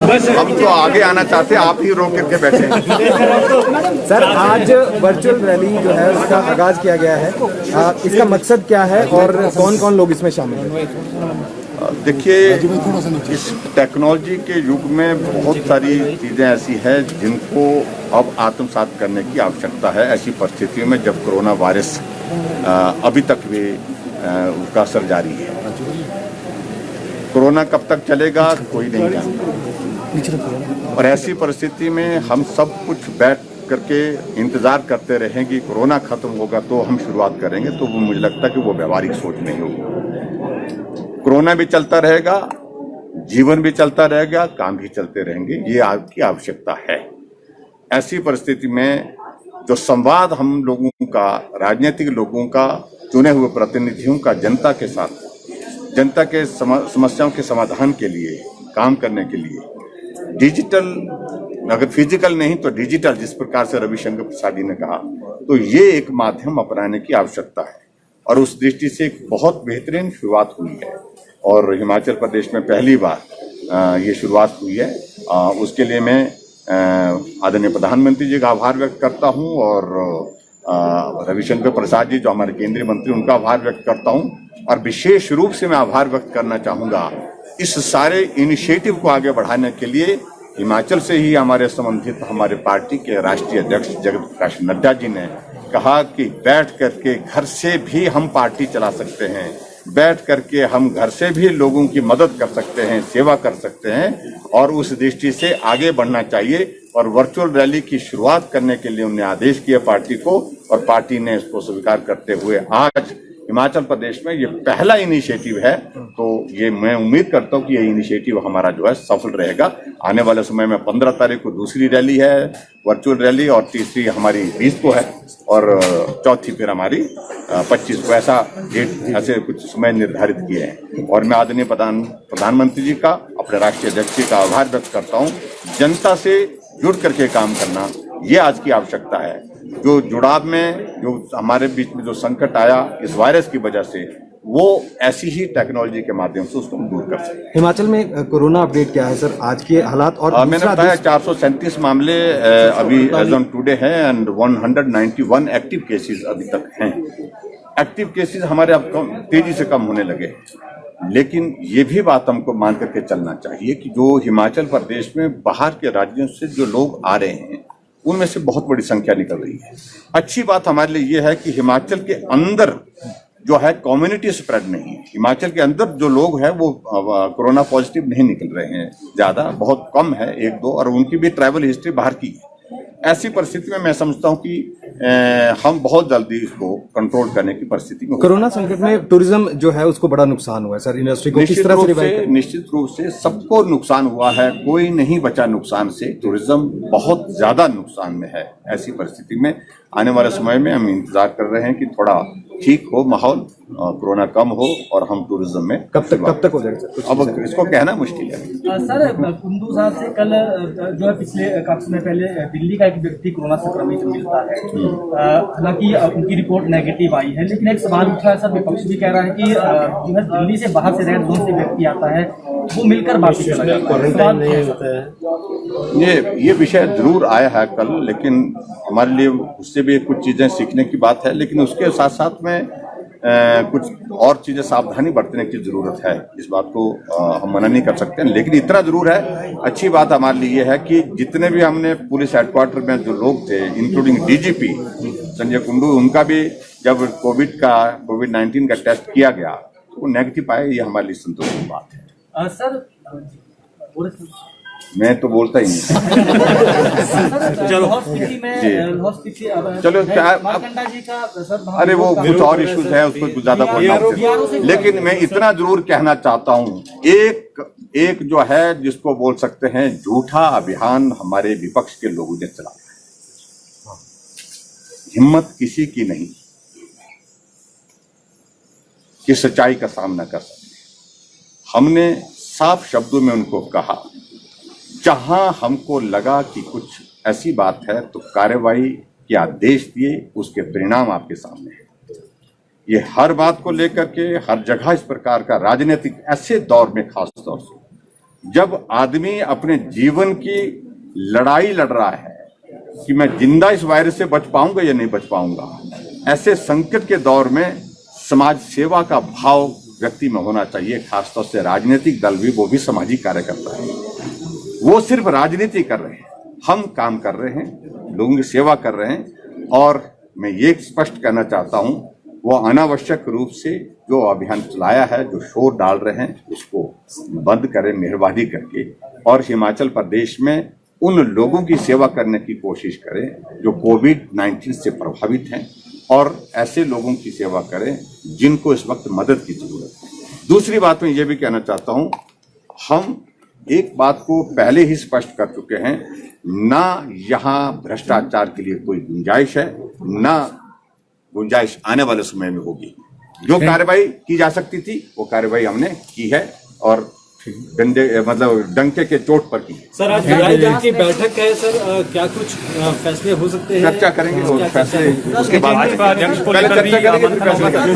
हम तो आगे आना चाहते हैं, आप ही रोक करके बैठे हैं। सर, आज वर्चुअल रैली जो है उसका आगाज किया गया है, इसका मकसद क्या है और कौन कौन लोग इसमें शामिल हैं? देखिए, इस टेक्नोलॉजी के युग में बहुत सारी चीज़ें ऐसी हैं जिनको अब आत्मसात करने की आवश्यकता है, ऐसी परिस्थितियों में जब कोरोना वायरस अभी तक भी उसका असर जारी है। कोरोना कब तक चलेगा कोई नहीं जानता, और ऐसी परिस्थिति में हम सब कुछ बैठ करके इंतज़ार करते रहेंगे, कोरोना खत्म होगा तो हम शुरुआत करेंगे, तो वो मुझे लगता है कि वो व्यवहारिक सोच नहीं होगी। कोरोना भी चलता रहेगा, जीवन भी चलता रहेगा, काम भी चलते रहेंगे, ये आपकी आवश्यकता है। ऐसी परिस्थिति में जो संवाद हम लोगों का, राजनीतिक लोगों का, चुने हुए प्रतिनिधियों का जनता के साथ, जनता के समस्याओं के समाधान के लिए काम करने के लिए डिजिटल, अगर फिजिकल नहीं तो डिजिटल, जिस प्रकार से रविशंकर प्रसाद जी ने कहा, तो ये एक माध्यम अपनाने की आवश्यकता है। और उस दृष्टि से एक बहुत बेहतरीन शुरुआत हुई है और हिमाचल प्रदेश में पहली बार ये शुरुआत हुई है। उसके लिए मैं आदरणीय प्रधानमंत्री जी का आभार व्यक्त करता हूं और रविशंकर प्रसाद जी जो हमारे केंद्रीय मंत्री, उनका आभार व्यक्त करता हूं। और विशेष रूप से मैं आभार व्यक्त करना चाहूँगा इस सारे इनिशिएटिव को आगे बढ़ाने के लिए हिमाचल से ही हमारे संबंधित हमारे पार्टी के राष्ट्रीय अध्यक्ष जगत प्रकाश नड्डा जी ने कहा कि बैठ करके घर से भी हम पार्टी चला सकते हैं, बैठ करके हम घर से भी लोगों की मदद कर सकते हैं, सेवा कर सकते हैं, और उस दृष्टि से आगे बढ़ना चाहिए। और वर्चुअल रैली की शुरुआत करने के लिए उन्हें आदेश किया पार्टी को, और पार्टी ने इसको स्वीकार करते हुए आज हिमाचल प्रदेश में ये पहला इनिशिएटिव है। तो ये मैं उम्मीद करता हूँ कि ये इनिशिएटिव हमारा जो है सफल रहेगा। आने वाले समय में 15 तारीख को दूसरी रैली है, वर्चुअल रैली, और तीसरी हमारी 20 को है, और चौथी फिर हमारी 25 को। ऐसा डेट, ऐसे कुछ समय निर्धारित किए हैं। और मैं आदरणीय प्रधानमंत्री जी का, अपने राष्ट्रीय अध्यक्ष जी का आभार व्यक्त करता हूँ। जनता से जुड़ करके काम करना, ये आज की आवश्यकता है। जो जुड़ाव में जो हमारे बीच में जो संकट आया इस वायरस की वजह से, वो ऐसी ही टेक्नोलॉजी के माध्यम से उसको दूर कर सकते हैं। हिमाचल में कोरोना अपडेट क्या है सर, आज के हालात? और मैंने बताया 437 मामले अभी एज ऑन टुडे हैं एंड 191 एक्टिव केसेस अभी तक हैं। एक्टिव केसेस हमारे अब तेजी से कम होने लगे, लेकिन ये भी बात हमको मान करके चलना चाहिए कि जो हिमाचल प्रदेश में बाहर के राज्यों से जो लोग आ रहे हैं उनमें से बहुत बड़ी संख्या निकल रही है। अच्छी बात हमारे लिए ये है कि हिमाचल के अंदर जो है कम्युनिटी स्प्रेड नहीं है। हिमाचल के अंदर जो लोग हैं वो कोरोना पॉजिटिव नहीं निकल रहे हैं, ज्यादा बहुत कम है, 1-2, और उनकी भी ट्रैवल हिस्ट्री बाहर की है। ऐसी परिस्थिति में मैं समझता हूं कि हम बहुत जल्दी इसको कंट्रोल करने की परिस्थिति में। कोरोना संकट में टूरिज्म जो है उसको बड़ा नुकसान हुआ है सर, इंडस्ट्री को किस तरह से? निश्चित रूप से सबको नुकसान हुआ है, कोई नहीं बचा नुकसान से। टूरिज्म बहुत ज्यादा नुकसान में है। ऐसी परिस्थिति में आने वाले समय में हम इंतजार कर रहे हैं कि थोड़ा ठीक हो माहौल, कोरोना कम हो और हम टूरिज्म में कब तक हो जाएगा? अब इसको कहना मुश्किल है। सर, कुंदू साहब से कल जो है पिछले काफी समय पहले दिल्ली का एक व्यक्ति कोरोना संक्रमित मिलता है। हालांकि उनकी रिपोर्ट नेगेटिव आई है, लेकिन एक सवाल उठा है सर, विपक्ष भी कह रहा है कि जो है दिल्ली से बाहर से रेड जोन से व्यक्ति आता है वो मिलकर वापस चला जाता है। ये विषय जरूर आया है कल, लेकिन हमारे लिए उससे भी कुछ चीजें सीखने की बात है, लेकिन उसके साथ साथ में कुछ और चीजें सावधानी बरतने की जरूरत है। इस बात को हम मना नहीं कर सकते, लेकिन इतना जरूर है, अच्छी बात हमारे लिए है कि जितने भी हमने पुलिस हेडक्वार्टर में जो लोग थे, इंक्लूडिंग डीजीपी संजय कुंडू, उनका भी जब कोविड-19 का टेस्ट किया गया तो वो नेगेटिव पाया। ये हमारे लिए संतोष की बात है। सर, मैं तो बोलता ही नहीं। चलो अरे वो कुछ और इश्यूज है, उसको ज्यादा बोलना, लेकिन मैं इतना जरूर कहना चाहता हूँ, एक जो है जिसको बोल सकते हैं झूठा अभियान हमारे विपक्ष के लोगों ने चलाया। हिम्मत किसी की नहीं कि सच्चाई का सामना कर सके। हमने साफ शब्दों में उनको कहा, जहां हमको लगा कि कुछ ऐसी बात है तो कार्रवाई के आदेश दिए, उसके परिणाम आपके सामने हैं। ये हर बात को लेकर के हर जगह इस प्रकार का राजनीतिक, ऐसे दौर में खास तौर से जब आदमी अपने जीवन की लड़ाई लड़ रहा है कि मैं जिंदा इस वायरस से बच पाऊंगा या नहीं बच पाऊंगा, ऐसे संकट के दौर में समाज सेवा का भाव व्यक्ति में होना चाहिए। खासतौर से राजनीतिक दल भी, वो भी सामाजिक कार्य करता है। वो सिर्फ राजनीति कर रहे हैं, हम काम कर रहे हैं, लोगों की सेवा कर रहे हैं। और मैं ये स्पष्ट कहना चाहता हूं, वो अनावश्यक रूप से जो अभियान चलाया है, जो शोर डाल रहे हैं, उसको बंद करें मेहरबानी करके, और हिमाचल प्रदेश में उन लोगों की सेवा करने की कोशिश करें जो कोविड-19 से प्रभावित हैं, और ऐसे लोगों की सेवा करें जिनको इस वक्त मदद की जरूरत है। दूसरी बात मैं ये भी कहना चाहता हूं, हम एक बात को पहले ही स्पष्ट कर चुके हैं, ना यहाँ भ्रष्टाचार के लिए कोई गुंजाइश है, ना गुंजाइश आने वाले समय में होगी। जो कार्रवाई की जा सकती थी वो कार्रवाई हमने की है, और डंके के चोट पर की। सर, आज विधायी दल की बैठक है सर, क्या कुछ फैसले हो सकते हैं? चर्चा करेंगे और फैसले उसके बाद पहले चर्चा करेंगे, फिर फैसला करेंगे।